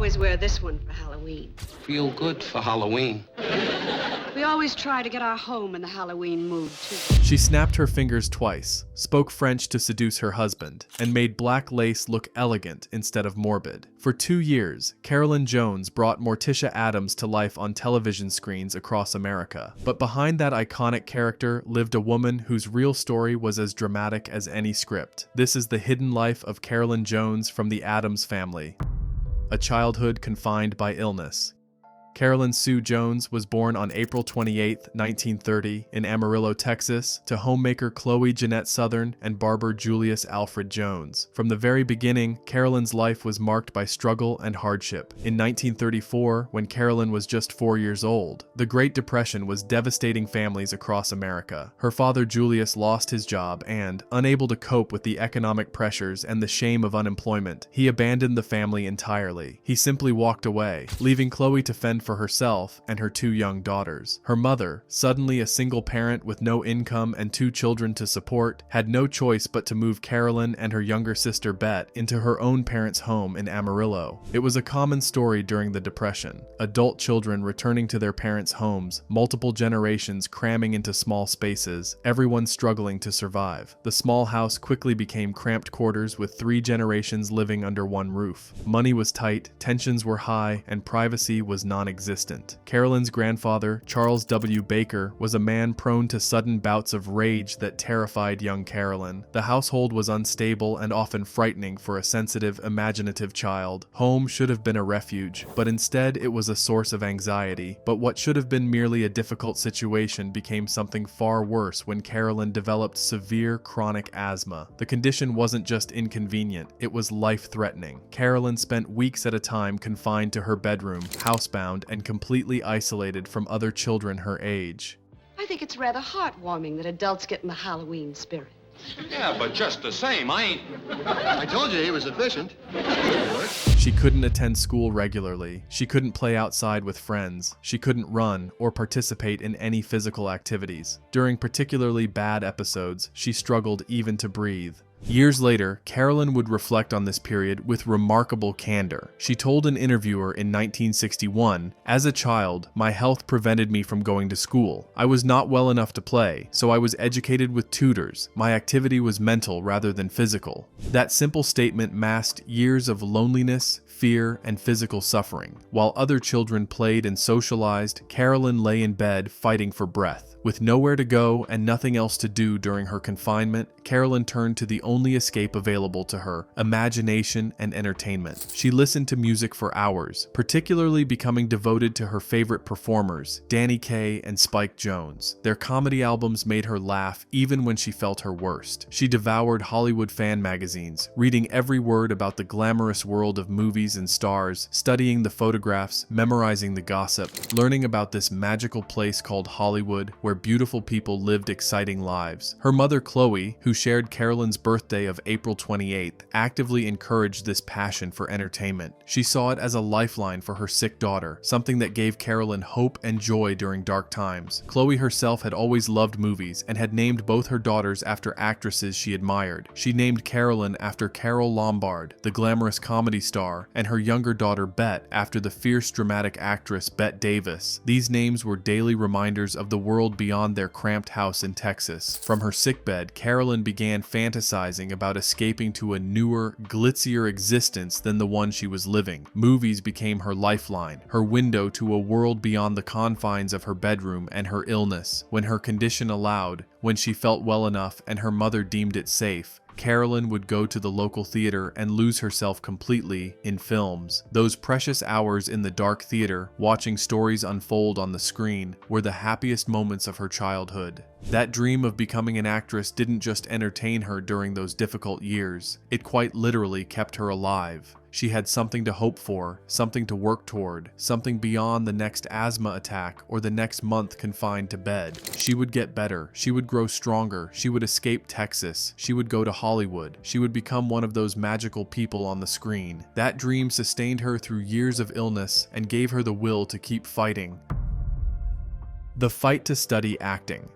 always wear this one for Halloween. Feel good for Halloween. We always try to get our home in the Halloween mood, too. She snapped her fingers twice, spoke French to seduce her husband, and made black lace look elegant instead of morbid. For 2 years, Carolyn Jones brought Morticia Addams to life on television screens across America. But behind that iconic character lived a woman whose real story was as dramatic as any script. This is the hidden life of Carolyn Jones from the Addams family. A childhood confined by illness. Carolyn Sue Jones was born on April 28, 1930, in Amarillo, Texas, to homemaker Chloe Jeanette Southern and barber Julius Alfred Jones. From the very beginning, Carolyn's life was marked by struggle and hardship. In 1934, when Carolyn was just 4 years old, the Great Depression was devastating families across America. Her father Julius lost his job and, unable to cope with the economic pressures and the shame of unemployment, he abandoned the family entirely. He simply walked away, leaving Chloe to fend for herself and her 2 young daughters. Her mother, suddenly a single parent with no income and 2 children to support, had no choice but to move Carolyn and her younger sister Bet into her own parents' home in Amarillo. It was a common story during the Depression. Adult children returning to their parents' homes, multiple generations cramming into small spaces, everyone struggling to survive. The small house quickly became cramped quarters with 3 generations living under one roof. Money was tight, tensions were high, and privacy was non-existent. Carolyn's grandfather, Charles W. Baker, was a man prone to sudden bouts of rage that terrified young Carolyn. The household was unstable and often frightening for a sensitive, imaginative child. Home should have been a refuge, but instead it was a source of anxiety. But what should have been merely a difficult situation became something far worse when Carolyn developed severe chronic asthma. The condition wasn't just inconvenient, it was life-threatening. Carolyn spent weeks at a time confined to her bedroom, housebound, and completely isolated from other children her age. I think it's rather heartwarming that adults get in the Halloween spirit. Yeah, but just the same, I told you he was efficient. She couldn't attend school regularly. She couldn't play outside with friends. She couldn't run or participate in any physical activities. During particularly bad episodes, she struggled even to breathe. Years later, Carolyn would reflect on this period with remarkable candor. She told an interviewer in 1961, "As a child, my health prevented me from going to school. I was not well enough to play, so I was educated with tutors. My activity was mental rather than physical." That simple statement masked years of loneliness, fear, and physical suffering. While other children played and socialized, Carolyn lay in bed fighting for breath. With nowhere to go and nothing else to do during her confinement, Carolyn turned to the only escape available to her: imagination and entertainment. She listened to music for hours, particularly becoming devoted to her favorite performers, Danny Kaye and Spike Jonze. Their comedy albums made her laugh even when she felt her worst. She devoured Hollywood fan magazines, reading every word about the glamorous world of movies and stars, studying the photographs, memorizing the gossip, learning about this magical place called Hollywood, where beautiful people lived exciting lives. Her mother, Chloe, who shared Carolyn's birthday of April 28th, actively encouraged this passion for entertainment. She saw it as a lifeline for her sick daughter, something that gave Carolyn hope and joy during dark times. Chloe herself had always loved movies and had named both her daughters after actresses she admired. She named Carolyn after Carole Lombard, the glamorous comedy star, and her younger daughter Bet after the fierce dramatic actress Bette Davis. These names were daily reminders of the world beyond their cramped house in Texas. From her sickbed, Carolyn began fantasizing about escaping to a newer, glitzier existence than the one she was living. Movies became her lifeline, her window to a world beyond the confines of her bedroom and her illness. When her condition allowed, when she felt well enough and her mother deemed it safe, Carolyn would go to the local theater and lose herself completely in films. Those precious hours in the dark theater, watching stories unfold on the screen, were the happiest moments of her childhood. That dream of becoming an actress didn't just entertain her during those difficult years. It quite literally kept her alive. She had something to hope for, something to work toward, something beyond the next asthma attack or the next month confined to bed. She would get better. She would grow stronger. She would escape Texas. She would go to Hollywood. She would become one of those magical people on the screen. That dream sustained her through years of illness and gave her the will to keep fighting. The fight to study acting.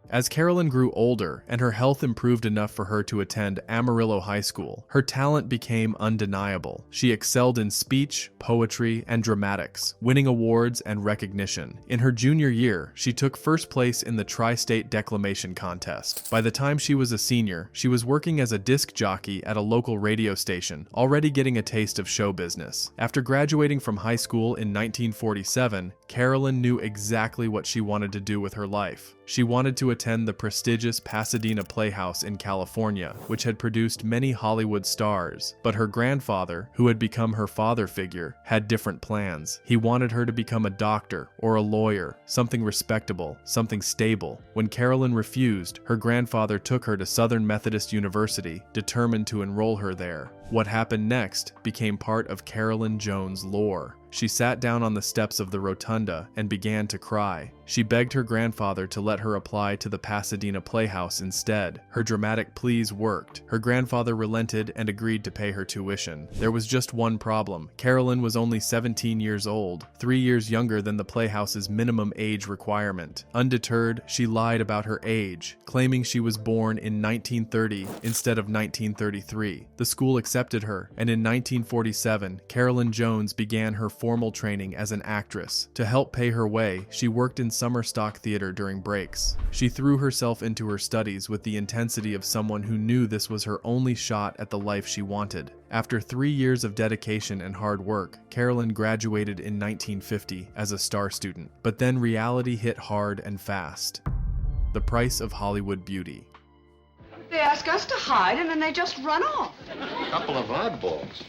As Carolyn grew older and her health improved enough for her to attend Amarillo High School, her talent became undeniable. She excelled in speech, poetry, and dramatics, winning awards and recognition. In her junior year, she took first place in the Tri-State Declamation Contest. By the time she was a senior, she was working as a disc jockey at a local radio station, already getting a taste of show business. After graduating from high school in 1947, Carolyn knew exactly what she wanted to do with her life. She wanted to attend the prestigious Pasadena Playhouse in California, which had produced many Hollywood stars. But her grandfather, who had become her father figure, had different plans. He wanted her to become a doctor or a lawyer, something respectable, something stable. When Carolyn refused, her grandfather took her to Southern Methodist University, determined to enroll her there. What happened next became part of Carolyn Jones' lore. She sat down on the steps of the rotunda and began to cry. She begged her grandfather to let her apply to the Pasadena Playhouse instead. Her dramatic pleas worked. Her grandfather relented and agreed to pay her tuition. There was just one problem. Carolyn was only 17 years old, 3 years younger than the Playhouse's minimum age requirement. Undeterred, she lied about her age, claiming she was born in 1930 instead of 1933. The school accepted her, and in 1947, Carolyn Jones began her formal training as an actress. To help pay her way, she worked in summer stock theater during breaks. She threw herself into her studies with the intensity of someone who knew this was her only shot at the life she wanted. After 3 years of dedication and hard work, Carolyn graduated in 1950 as a star student. But then reality hit hard and fast. The price of Hollywood beauty. They ask us to hide and then they just run off. Couple of oddballs.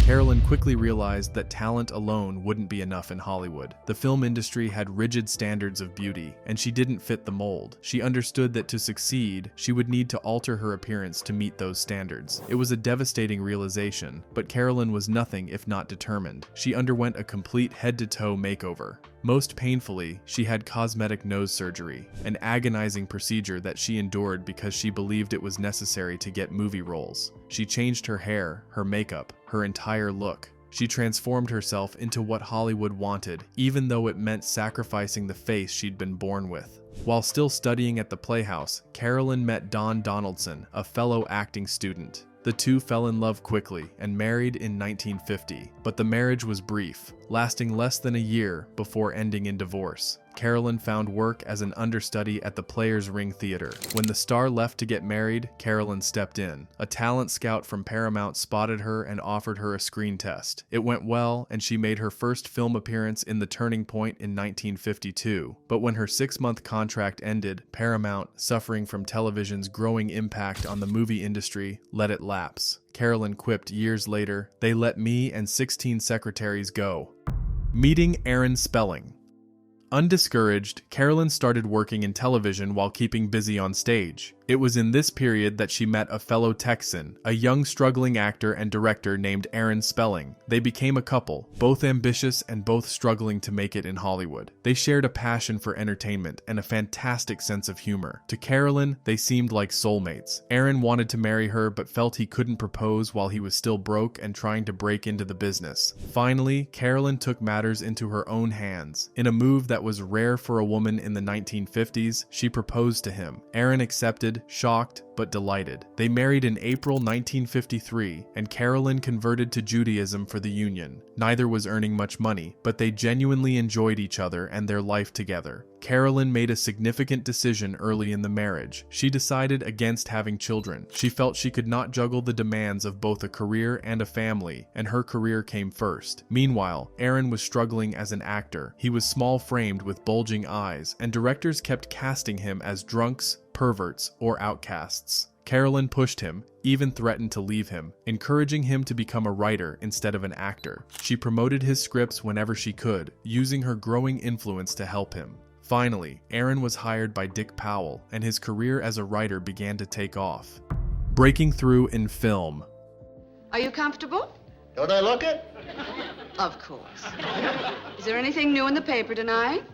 Carolyn quickly realized that talent alone wouldn't be enough in Hollywood. The film industry had rigid standards of beauty, and she didn't fit the mold. She understood that to succeed, she would need to alter her appearance to meet those standards. It was a devastating realization, but Carolyn was nothing if not determined. She underwent a complete head-to-toe makeover. Most painfully, she had cosmetic nose surgery, an agonizing procedure that she endured because she believed it was necessary to get movie roles. She changed her hair, her makeup, her entire look. She transformed herself into what Hollywood wanted, even though it meant sacrificing the face she'd been born with. While still studying at the Playhouse, Carolyn met Don Donaldson, a fellow acting student. The two fell in love quickly and married in 1950, but the marriage was brief, lasting less than a year before ending in divorce. Carolyn found work as an understudy at the Players Ring Theater. When the star left to get married, Carolyn stepped in. A talent scout from Paramount spotted her and offered her a screen test. It went well, and she made her first film appearance in The Turning Point in 1952. But when her 6-month contract ended, Paramount, suffering from television's growing impact on the movie industry, let it lapse. Carolyn quipped years later, "They let me and 16 secretaries go." Meeting Aaron Spelling. Undiscouraged, Carolyn started working in television while keeping busy on stage. It was in this period that she met a fellow Texan, a young struggling actor and director named Aaron Spelling. They became a couple, both ambitious and both struggling to make it in Hollywood. They shared a passion for entertainment and a fantastic sense of humor. To Carolyn, they seemed like soulmates. Aaron wanted to marry her but felt he couldn't propose while he was still broke and trying to break into the business. Finally, Carolyn took matters into her own hands. In a move that was rare for a woman in the 1950s, she proposed to him. Aaron accepted, shocked but delighted. They married in April 1953, and Carolyn converted to Judaism for the union. Neither was earning much money, but they genuinely enjoyed each other and their life together. Carolyn made a significant decision early in the marriage. She decided against having children. She felt she could not juggle the demands of both a career and a family, and her career came first. Meanwhile, Aaron was struggling as an actor. He was small-framed with bulging eyes, and directors kept casting him as drunks, perverts, or outcasts. Carolyn pushed him, even threatened to leave him, encouraging him to become a writer instead of an actor. She promoted his scripts whenever she could, using her growing influence to help him. Finally, Aaron was hired by Dick Powell, and his career as a writer began to take off. Breaking through in film. Are you comfortable? Don't I look it? Of course. Is there anything new in the paper tonight?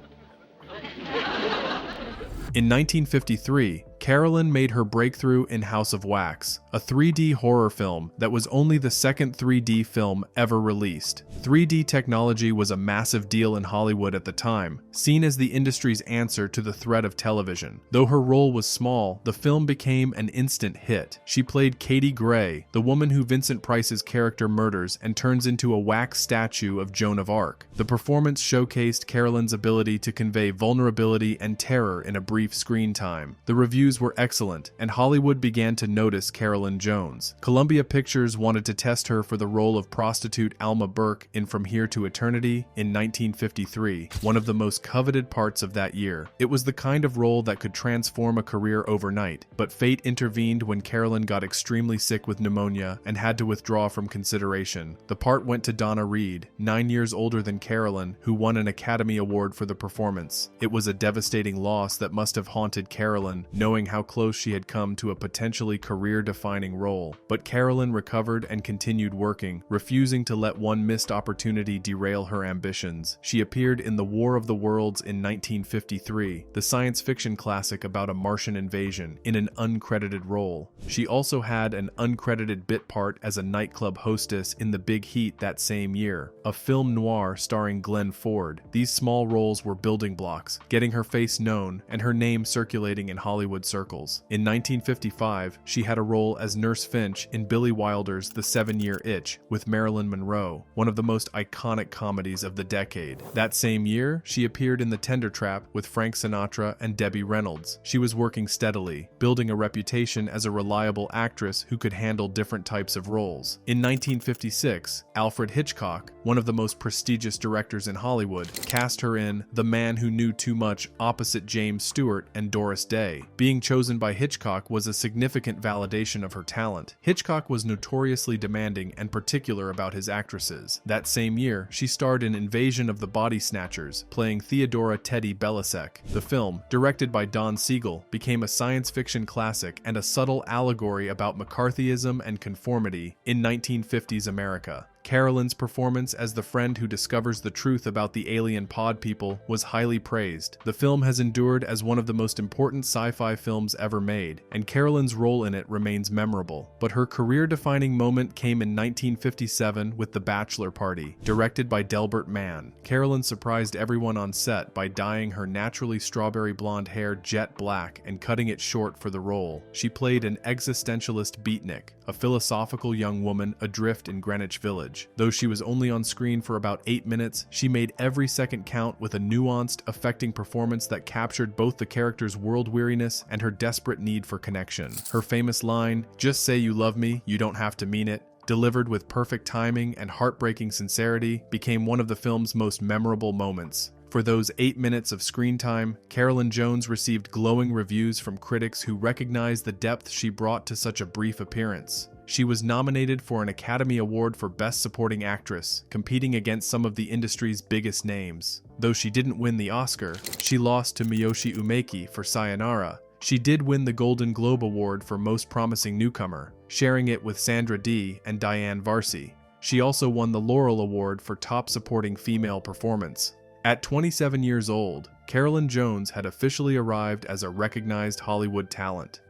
In 1953, Carolyn made her breakthrough in House of Wax, a 3D horror film that was only the second 3D film ever released. 3D technology was a massive deal in Hollywood at the time, seen as the industry's answer to the threat of television. Though her role was small, the film became an instant hit. She played Katie Gray, the woman who Vincent Price's character murders and turns into a wax statue of Joan of Arc. The performance showcased Carolyn's ability to convey vulnerability and terror in a brief screen time. The reviews were excellent, and Hollywood began to notice Carolyn Jones. Columbia Pictures wanted to test her for the role of prostitute Alma Burke in From Here to Eternity in 1953, one of the most coveted parts of that year. It was the kind of role that could transform a career overnight, but fate intervened when Carolyn got extremely sick with pneumonia and had to withdraw from consideration. The part went to Donna Reed, 9 years older than Carolyn, who won an Academy Award for the performance. It was a devastating loss that must have haunted Carolyn, knowing how close she had come to a potentially career-defining role. But Carolyn recovered and continued working, refusing to let one missed opportunity derail her ambitions. She appeared in The War of the Worlds in 1953, the science fiction classic about a Martian invasion, in an uncredited role. She also had an uncredited bit part as a nightclub hostess in The Big Heat that same year, a film noir starring Glenn Ford. These small roles were building blocks, getting her face known and her name circulating in Hollywood circles. In 1955, she had a role as Nurse Finch in Billy Wilder's The 7-Year Itch with Marilyn Monroe, one of the most iconic comedies of the decade. That same year, she appeared in The Tender Trap with Frank Sinatra and Debbie Reynolds. She was working steadily, building a reputation as a reliable actress who could handle different types of roles. In 1956, Alfred Hitchcock, one of the most prestigious directors in Hollywood, cast her in The Man Who Knew Too Much opposite James Stewart and Doris Day. Being chosen by Hitchcock was a significant validation of her talent. Hitchcock was notoriously demanding and particular about his actresses. That same year, she starred in Invasion of the Body Snatchers, playing Theodora Teddy Belisek. The film, directed by Don Siegel, became a science fiction classic and a subtle allegory about McCarthyism and conformity in 1950s America. Carolyn's performance as the friend who discovers the truth about the alien pod people was highly praised. The film has endured as one of the most important sci-fi films ever made, and Carolyn's role in it remains memorable. But her career-defining moment came in 1957 with The Bachelor Party, directed by Delbert Mann. Carolyn surprised everyone on set by dyeing her naturally strawberry blonde hair jet black and cutting it short for the role. She played an existentialist beatnik, a philosophical young woman adrift in Greenwich Village. Though she was only on screen for about 8 minutes, she made every second count with a nuanced, affecting performance that captured both the character's world weariness and her desperate need for connection. Her famous line, "Just say you love me, you don't have to mean it," delivered with perfect timing and heartbreaking sincerity, became one of the film's most memorable moments. For those 8 minutes of screen time, Carolyn Jones received glowing reviews from critics who recognized the depth she brought to such a brief appearance. She was nominated for an Academy Award for Best Supporting Actress, competing against some of the industry's biggest names. Though she didn't win the Oscar, she lost to Miyoshi Umeki for Sayonara. She did win the Golden Globe Award for Most Promising Newcomer, sharing it with Sandra Dee and Diane Varsi. She also won the Laurel Award for Top Supporting Female Performance. At 27 years old, Carolyn Jones had officially arrived as a recognized Hollywood talent.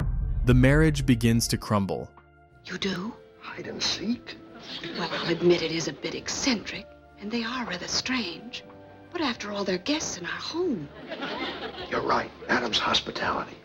The marriage begins to crumble. You do? Hide and seek? Well, I'll admit it is a bit eccentric, and they are rather strange. But after all, they're guests in our home. You're right. Addams hospitality.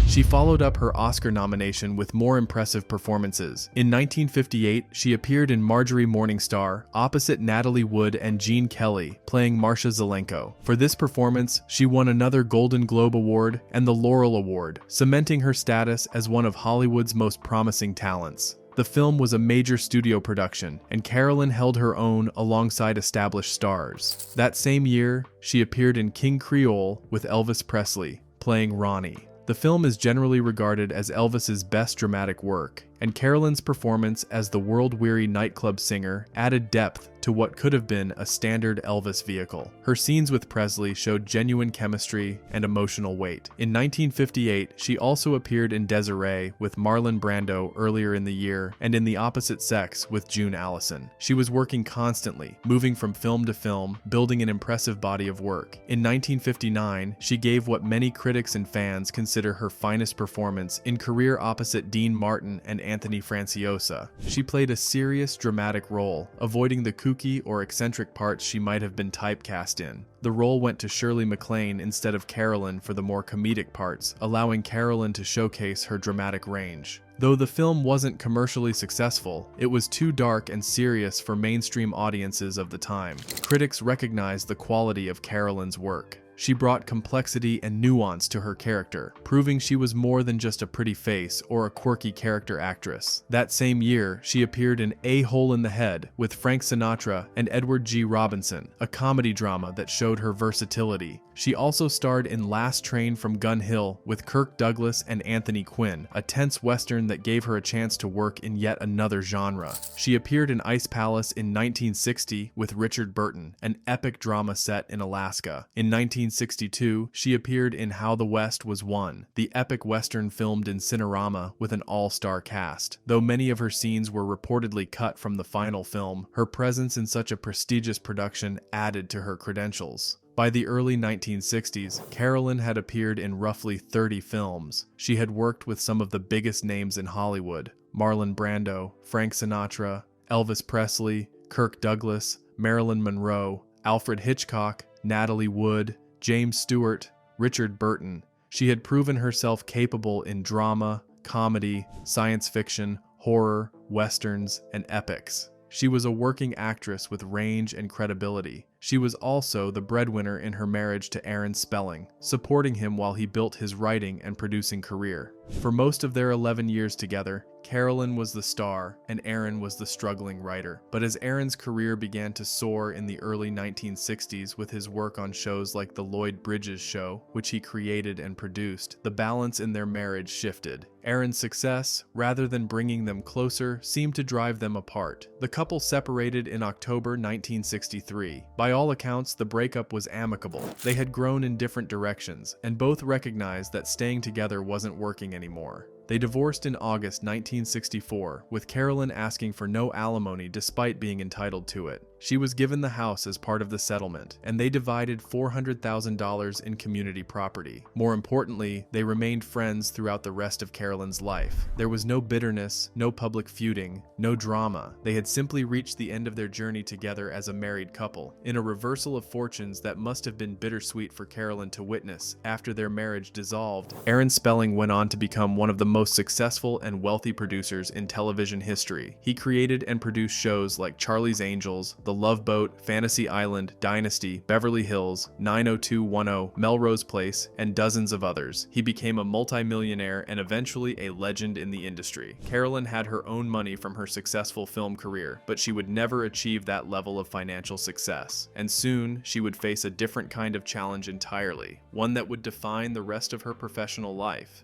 She followed up her Oscar nomination with more impressive performances. In 1958, she appeared in Marjorie Morningstar opposite Natalie Wood and Gene Kelly, playing Marcia Zelenko. For this performance, she won another Golden Globe Award and the Laurel Award, cementing her status as one of Hollywood's most promising talents. The film was a major studio production, and Carolyn held her own alongside established stars. That same year, she appeared in King Creole with Elvis Presley, playing Ronnie. The film is generally regarded as Elvis's best dramatic work. and Carolyn's performance as the world-weary nightclub singer added depth to what could have been a standard Elvis vehicle. Her scenes with Presley showed genuine chemistry and emotional weight. In 1958, she also appeared in Desiree with Marlon Brando earlier in the year, and in The Opposite Sex with June Allison. She was working constantly, moving from film to film, building an impressive body of work. In 1959, she gave what many critics and fans consider her finest performance in Career opposite Dean Martin and Anthony Franciosa. She played a serious, dramatic role, avoiding the kooky or eccentric parts she might have been typecast in. The role went to Shirley MacLaine instead of Carolyn for the more comedic parts, allowing Carolyn to showcase her dramatic range. Though the film wasn't commercially successful, it was too dark and serious for mainstream audiences of the time. Critics recognized the quality of Carolyn's work. She brought complexity and nuance to her character, proving she was more than just a pretty face or a quirky character actress. That same year, she appeared in A Hole in the Head with Frank Sinatra and Edward G. Robinson, a comedy drama that showed her versatility. She also starred in Last Train from Gun Hill with Kirk Douglas and Anthony Quinn, a tense western that gave her a chance to work in yet another genre. She appeared in Ice Palace in 1960 with Richard Burton, an epic drama set in Alaska. In 1962, she appeared in How the West Was Won, the epic western filmed in Cinerama with an all-star cast. Though many of her scenes were reportedly cut from the final film, her presence in such a prestigious production added to her credentials. By the early 1960s, Carolyn had appeared in roughly 30 films. She had worked with some of the biggest names in Hollywood: Marlon Brando, Frank Sinatra, Elvis Presley, Kirk Douglas, Marilyn Monroe, Alfred Hitchcock, Natalie Wood, James Stewart, Richard Burton. She had proven herself capable in drama, comedy, science fiction, horror, westerns, and epics. She was a working actress with range and credibility. She was also the breadwinner in her marriage to Aaron Spelling, supporting him while he built his writing and producing career. For most of their 11 years together, Carolyn was the star and Aaron was the struggling writer. But as Aaron's career began to soar in the early 1960s with his work on shows like The Lloyd Bridges Show, which he created and produced, the balance in their marriage shifted. Aaron's success, rather than bringing them closer, seemed to drive them apart. The couple separated in October 1963. By all accounts, the breakup was amicable. They had grown in different directions, and both recognized that staying together wasn't working anymore. They divorced in August 1964, with Carolyn asking for no alimony despite being entitled to it. She was given the house as part of the settlement, and they divided $400,000 in community property. More importantly, they remained friends throughout the rest of Carolyn's life. There was no bitterness, no public feuding, no drama. They had simply reached the end of their journey together as a married couple, in a reversal of fortunes that must have been bittersweet for Carolyn to witness. After their marriage dissolved, Aaron Spelling went on to become one of the most successful and wealthy producers in television history. He created and produced shows like Charlie's Angels, The Love Boat, Fantasy Island, Dynasty, Beverly Hills, 90210, Melrose Place, and dozens of others. He became a multimillionaire and eventually a legend in the industry. Carolyn had her own money from her successful film career, but she would never achieve that level of financial success. And soon, she would face a different kind of challenge entirely, one that would define the rest of her professional life.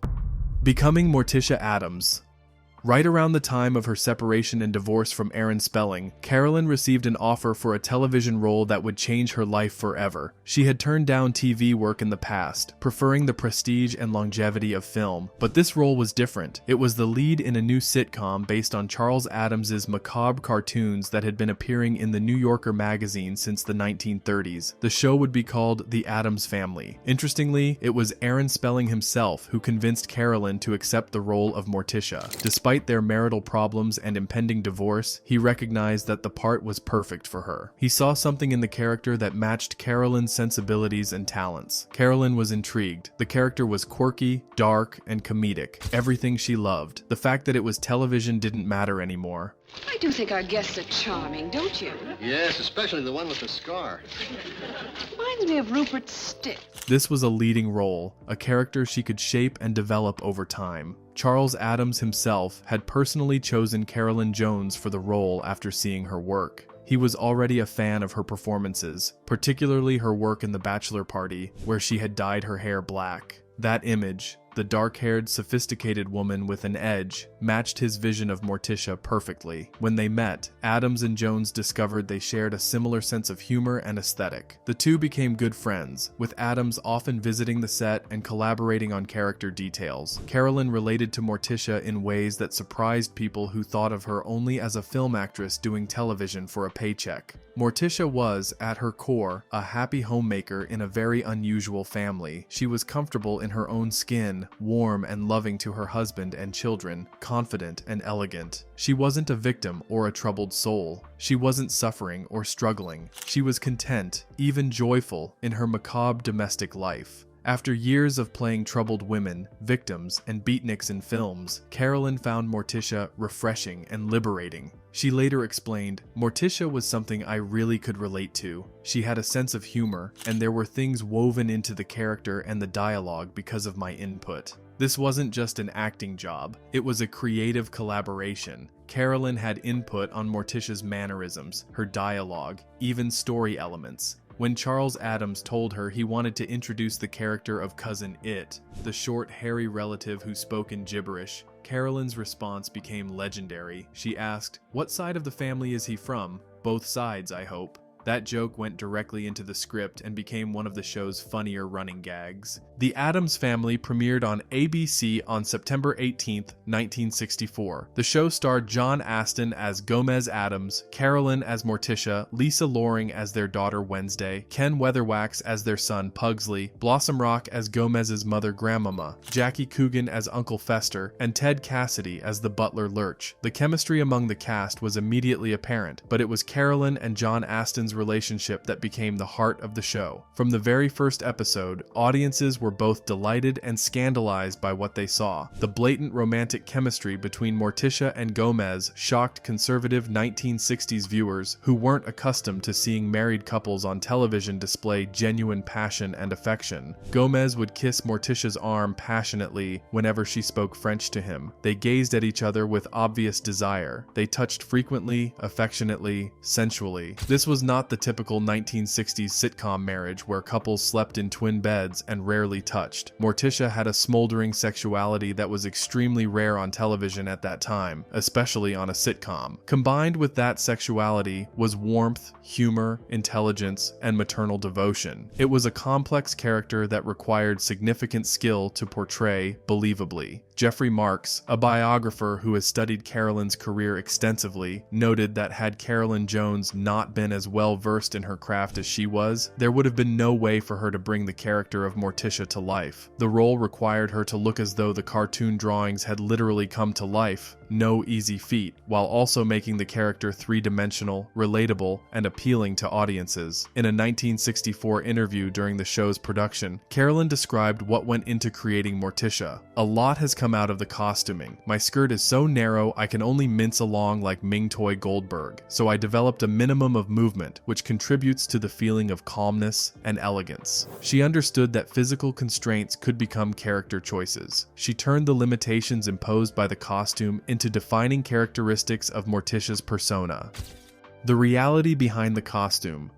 Becoming Morticia Addams. Right around the time of her separation and divorce from Aaron Spelling, Carolyn received an offer for a television role that would change her life forever. She had turned down TV work in the past, preferring the prestige and longevity of film, but this role was different. It was the lead in a new sitcom based on Charles Addams's macabre cartoons that had been appearing in the New Yorker magazine since the 1930s. The show would be called The Addams Family. Interestingly, it was Aaron Spelling himself who convinced Carolyn to accept the role of Morticia. Despite their marital problems and impending divorce, he recognized that the part was perfect for her. He saw something in the character that matched Carolyn's sensibilities and talents. Carolyn was intrigued. The character was quirky, dark, and comedic. Everything she loved. The fact that it was television didn't matter anymore. I do think our guests are charming, don't you? Yes, especially the one with the scar. Reminds me of Rupert Stitt. This was a leading role, a character she could shape and develop over time. Charles Addams himself had personally chosen Carolyn Jones for the role after seeing her work. He was already a fan of her performances, particularly her work in The Bachelor Party, where she had dyed her hair black. That image, The dark-haired, sophisticated woman with an edge matched his vision of Morticia perfectly. When they met, Addams and Jones discovered they shared a similar sense of humor and aesthetic. The two became good friends, with Addams often visiting the set and collaborating on character details. Carolyn related to Morticia in ways that surprised people who thought of her only as a film actress doing television for a paycheck. Morticia was, at her core, a happy homemaker in a very unusual family. She was comfortable in her own skin, warm and loving to her husband and children, confident and elegant. She wasn't a victim or a troubled soul. She wasn't suffering or struggling. She was content, even joyful, in her macabre domestic life. After years of playing troubled women, victims, and beatniks in films, Carolyn found Morticia refreshing and liberating. She later explained, "Morticia was something I really could relate to. She had a sense of humor, and there were things woven into the character and the dialogue because of my input. This wasn't just an acting job, it was a creative collaboration." Carolyn had input on Morticia's mannerisms, her dialogue, even story elements. When Charles Addams told her he wanted to introduce the character of Cousin It, the short, hairy relative who spoke in gibberish, Carolyn's response became legendary. She asked, "What side of the family is he from? Both sides, I hope." That joke went directly into the script and became one of the show's funnier running gags. The Addams Family premiered on ABC on September 18, 1964. The show starred John Astin as Gomez Addams, Carolyn as Morticia, Lisa Loring as their daughter Wednesday, Ken Weatherwax as their son Pugsley, Blossom Rock as Gomez's mother Grandmama, Jackie Coogan as Uncle Fester, and Ted Cassidy as the butler Lurch. The chemistry among the cast was immediately apparent, but it was Carolyn and John Astin's relationship that became the heart of the show. From the very first episode, audiences were both delighted and scandalized by what they saw. The blatant romantic chemistry between Morticia and Gomez shocked conservative 1960s viewers who weren't accustomed to seeing married couples on television display genuine passion and affection. Gomez would kiss Morticia's arm passionately whenever she spoke French to him. They gazed at each other with obvious desire. They touched frequently, affectionately, sensually. This was not the typical 1960s sitcom marriage where couples slept in twin beds and rarely touched. Morticia had a smoldering sexuality that was extremely rare on television at that time, especially on a sitcom. Combined with that sexuality was warmth, humor, intelligence, and maternal devotion. It was a complex character that required significant skill to portray believably. Jeffrey Marks, a biographer who has studied Carolyn's career extensively, noted that had Carolyn Jones not been as well versed in her craft as she was, there would have been no way for her to bring the character of Morticia to life. The role required her to look as though the cartoon drawings had literally come to life, no easy feat, while also making the character three-dimensional, relatable, and appealing to audiences. In a 1964 interview during the show's production, Carolyn described what went into creating Morticia. "A lot has come out of the costuming. My skirt is so narrow I can only mince along like Ming Toy Goldberg, so I developed a minimum of movement, which contributes to the feeling of calmness and elegance." She understood that physical constraints could become character choices. She turned the limitations imposed by the costume into defining characteristics of Morticia's persona. The reality behind the costume.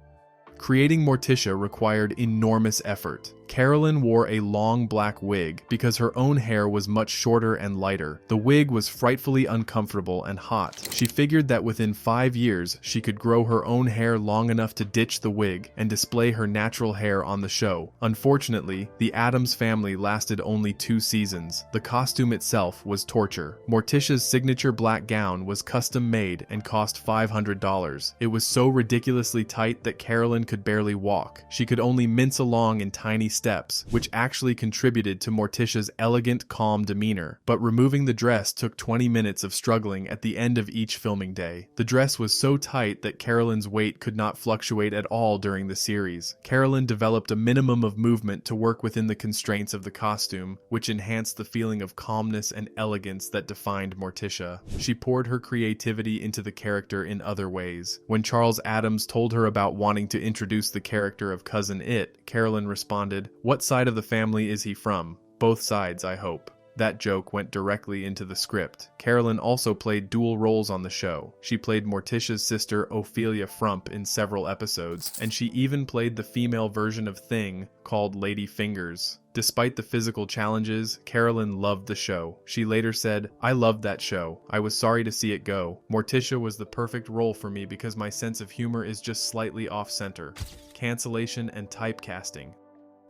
Creating Morticia required enormous effort. Carolyn wore a long black wig because her own hair was much shorter and lighter. The wig was frightfully uncomfortable and hot. She figured that within 5 years, she could grow her own hair long enough to ditch the wig and display her natural hair on the show. Unfortunately, the Addams Family lasted only 2 seasons. The costume itself was torture. Morticia's signature black gown was custom made and cost $500. It was so ridiculously tight that Carolyn could barely walk. She could only mince along in tiny steps, which actually contributed to Morticia's elegant, calm demeanor. But removing the dress took 20 minutes of struggling at the end of each filming day. The dress was so tight that Carolyn's weight could not fluctuate at all during the series. Carolyn developed a minimum of movement to work within the constraints of the costume, which enhanced the feeling of calmness and elegance that defined Morticia. She poured her creativity into the character in other ways. When Charles Addams told her about wanting to introduce the character of Cousin It, Carolyn responded, "What side of the family is he from? Both sides, I hope." That joke went directly into the script. Carolyn also played dual roles on the show. She played Morticia's sister Ophelia Frump in several episodes, and she even played the female version of Thing called Lady Fingers. Despite the physical challenges, Carolyn loved the show. She later said, "I loved that show. I was sorry to see it go. Morticia was the perfect role for me because my sense of humor is just slightly off-center." Cancellation and typecasting.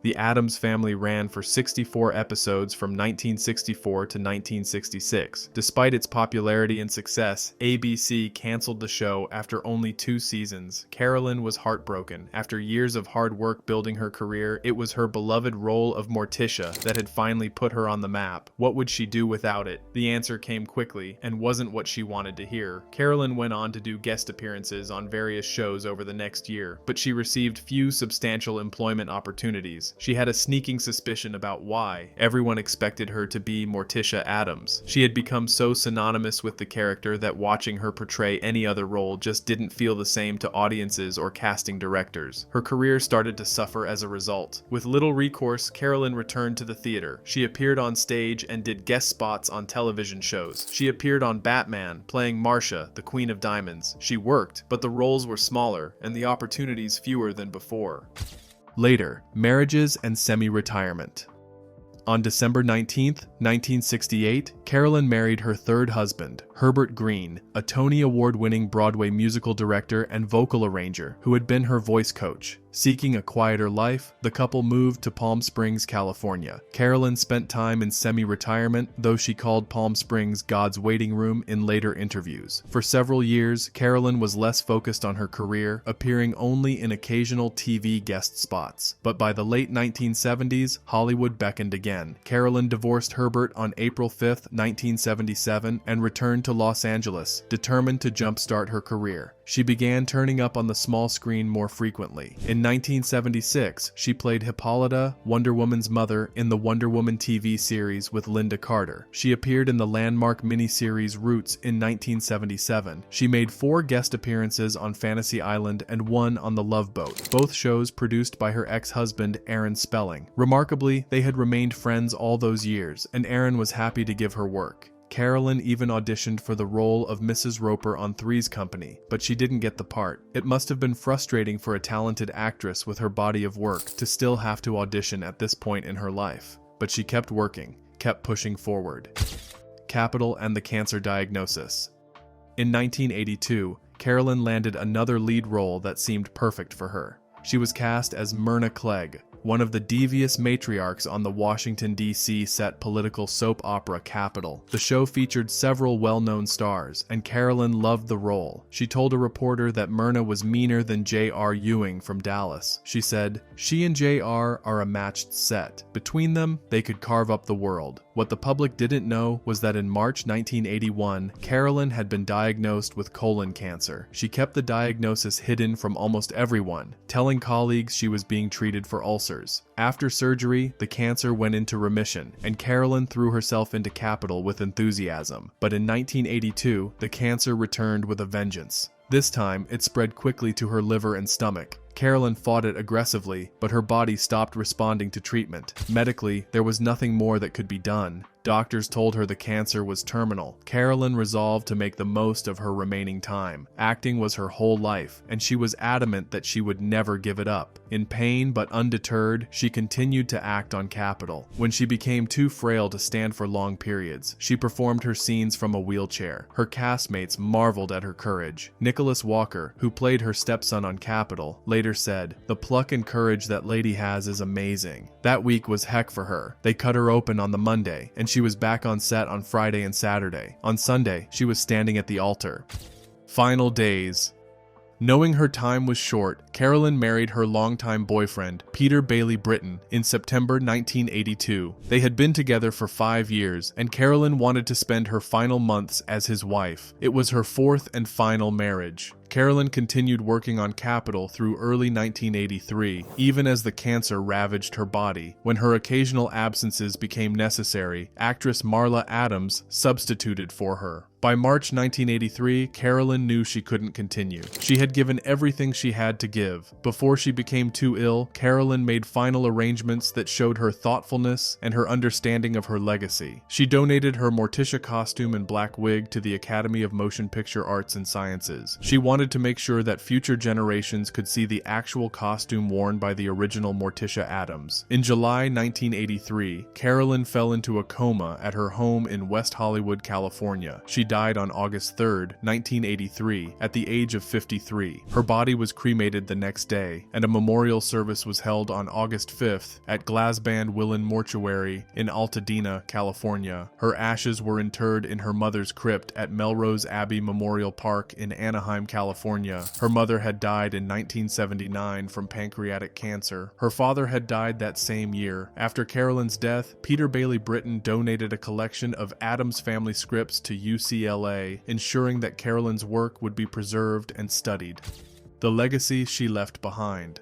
The Addams Family ran for 64 episodes from 1964 to 1966. Despite its popularity and success, ABC canceled the show after only 2 seasons. Carolyn was heartbroken. After years of hard work building her career, it was her beloved role of Morticia that had finally put her on the map. What would she do without it? The answer came quickly, and wasn't what she wanted to hear. Carolyn went on to do guest appearances on various shows over the next year, but she received few substantial employment opportunities. She had a sneaking suspicion about why. Everyone expected her to be Morticia Addams. She had become so synonymous with the character that watching her portray any other role just didn't feel the same to audiences or casting directors. Her career started to suffer as a result. With little recourse, Carolyn returned to the theater. She appeared on stage and did guest spots on television shows. She appeared on Batman, playing Marcia, the Queen of Diamonds. She worked, but the roles were smaller and the opportunities fewer than before. Later, marriages and semi-retirement. On December 19, 1968, Carolyn married her third husband, Herbert Green, a Tony Award-winning Broadway musical director and vocal arranger who had been her voice coach. Seeking a quieter life, the couple moved to Palm Springs, California. Carolyn spent time in semi-retirement, though she called Palm Springs God's waiting room in later interviews. For several years, Carolyn was less focused on her career, appearing only in occasional TV guest spots. But by the late 1970s, Hollywood beckoned again. Carolyn divorced Herbert on April 5, 1977, and returned to Los Angeles, determined to jumpstart her career. She began turning up on the small screen more frequently. In 1976, she played Hippolyta, Wonder Woman's mother, in the Wonder Woman TV series with Linda Carter. She appeared in the landmark miniseries Roots in 1977. She made 4 guest appearances on Fantasy Island and 1 on The Love Boat, both shows produced by her ex-husband Aaron Spelling. Remarkably, they had remained friends all those years, and Aaron was happy to give her work. Carolyn even auditioned for the role of Mrs. Roper on Three's Company, but she didn't get the part. It must have been frustrating for a talented actress with her body of work to still have to audition at this point in her life. But she kept working, kept pushing forward. Capital and the cancer diagnosis. In 1982, Carolyn landed another lead role that seemed perfect for her. She was cast as Myrna Clegg, one of the devious matriarchs on the Washington, D.C. set political soap opera Capital. The show featured several well-known stars, and Carolyn loved the role. She told a reporter that Myrna was meaner than J.R. Ewing from Dallas. She said, "She and J.R. are a matched set. Between them, they could carve up the world." What the public didn't know was that in March 1981, Carolyn had been diagnosed with colon cancer. She kept the diagnosis hidden from almost everyone, telling colleagues she was being treated for ulcers. After surgery, the cancer went into remission, and Carolyn threw herself into Capital with enthusiasm. But in 1982, the cancer returned with a vengeance. This time, it spread quickly to her liver and stomach. Carolyn fought it aggressively, but her body stopped responding to treatment. Medically, there was nothing more that could be done. Doctors told her the cancer was terminal. Carolyn resolved to make the most of her remaining time. Acting was her whole life, and she was adamant that she would never give it up. In pain but undeterred, she continued to act on Capital. When she became too frail to stand for long periods, she performed her scenes from a wheelchair. Her castmates marveled at her courage. Nicholas Walker, who played her stepson on Capital, later said, "The pluck and courage that lady has is amazing." That week was heck for her. They cut her open on the Monday, and she was back on set on Friday and Saturday. On Sunday, she was standing at the altar. Final days. Knowing her time was short, Carolyn married her longtime boyfriend, Peter Bailey Britton, in September 1982. They had been together for 5 years, and Carolyn wanted to spend her final months as his wife. It was her 4th and final marriage. Carolyn continued working on Capital through early 1983, even as the cancer ravaged her body. When her occasional absences became necessary, actress Marla Addams substituted for her. By March 1983, Carolyn knew she couldn't continue. She had given everything she had to give. Before she became too ill, Carolyn made final arrangements that showed her thoughtfulness and her understanding of her legacy. She donated her Morticia costume and black wig to the Academy of Motion Picture Arts and Sciences. She wanted to make sure that future generations could see the actual costume worn by the original Morticia Addams. In July 1983, Carolyn fell into a coma at her home in West Hollywood, California. She died on August 3, 1983, at the age of 53. Her body was cremated the next day, and a memorial service was held on August 5th at Glasband-Willen Mortuary in Altadena, California. Her ashes were interred in her mother's crypt at Melrose Abbey Memorial Park in Anaheim, California. Her mother had died in 1979 from pancreatic cancer. Her father had died that same year. After Carolyn's death, Peter Bailey Britton donated a collection of Addams Family scripts to UCLA, ensuring that Carolyn's work would be preserved and studied. The legacy she left behind.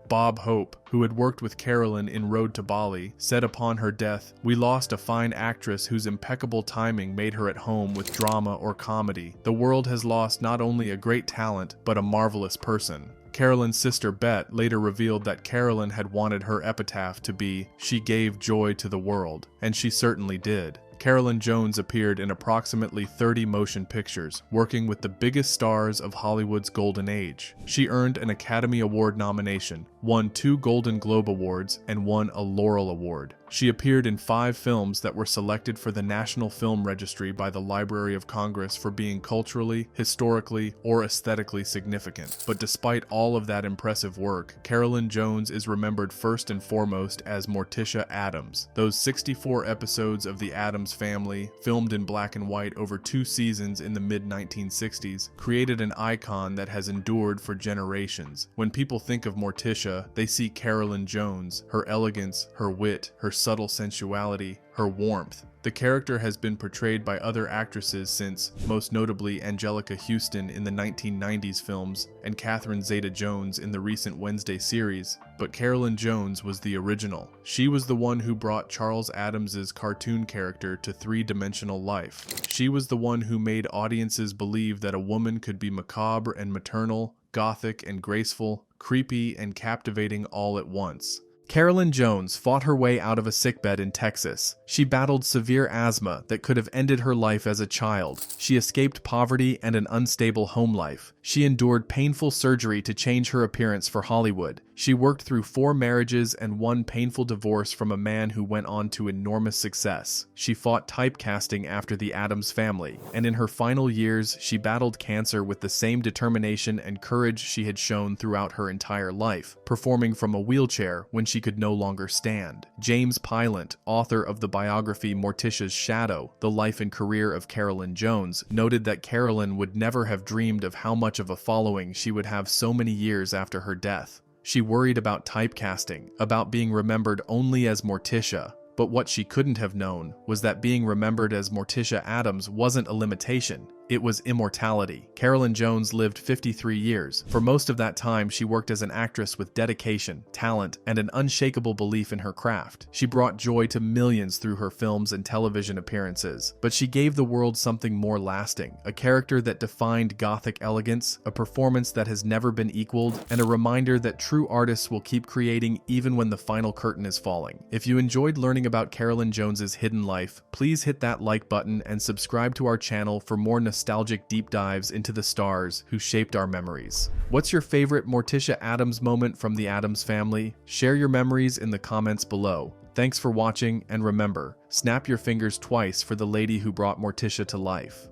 Bob Hope, who had worked with Carolyn in Road to Bali, said upon her death, "We lost a fine actress whose impeccable timing made her at home with drama or comedy. The world has lost not only a great talent, but a marvelous person." Carolyn's sister Bet later revealed that Carolyn had wanted her epitaph to be, "She gave joy to the world," and she certainly did. Carolyn Jones appeared in approximately 30 motion pictures, working with the biggest stars of Hollywood's golden age. She earned an Academy Award nomination, won 2 Golden Globe Awards, and won a Laurel Award. She appeared in 5 films that were selected for the National Film Registry by the Library of Congress for being culturally, historically, or aesthetically significant. But despite all of that impressive work, Carolyn Jones is remembered first and foremost as Morticia Addams. Those 64 episodes of the Addams Family, filmed in black and white over 2 seasons in the mid-1960s, created an icon that has endured for generations. When people think of Morticia, they see Carolyn Jones, her elegance, her wit, her subtle sensuality, her warmth. The character has been portrayed by other actresses since, most notably Angelica Houston in the 1990s films and Catherine Zeta-Jones in the recent Wednesday series, but Carolyn Jones was the original. She was the one who brought Charles Addams's cartoon character to 3-dimensional life. She was the one who made audiences believe that a woman could be macabre and maternal, gothic and graceful, creepy and captivating all at once. Carolyn Jones fought her way out of a sickbed in Texas. She battled severe asthma that could have ended her life as a child. She escaped poverty and an unstable home life. She endured painful surgery to change her appearance for Hollywood. She worked through 4 marriages and 1 painful divorce from a man who went on to enormous success. She fought typecasting after the Addams Family, and in her final years, she battled cancer with the same determination and courage she had shown throughout her entire life, performing from a wheelchair when she could no longer stand. James Pylant, author of the biography Morticia's Shadow, The Life and Career of Carolyn Jones, noted that Carolyn would never have dreamed of how much of a following she would have so many years after her death. She worried about typecasting, about being remembered only as Morticia, but what she couldn't have known was that being remembered as Morticia Addams wasn't a limitation. It was immortality. Carolyn Jones lived 53 years. For most of that time, she worked as an actress with dedication, talent, and an unshakable belief in her craft. She brought joy to millions through her films and television appearances, but she gave the world something more lasting, a character that defined gothic elegance, a performance that has never been equaled, and a reminder that true artists will keep creating even when the final curtain is falling. If you enjoyed learning about Carolyn Jones's hidden life, please hit that like button and subscribe to our channel for more nostalgic deep dives into the stars who shaped our memories. What's your favorite Morticia Addams moment from the Addams Family? Share your memories in the comments below. Thanks for watching, and remember, snap your fingers twice for the lady who brought Morticia to life.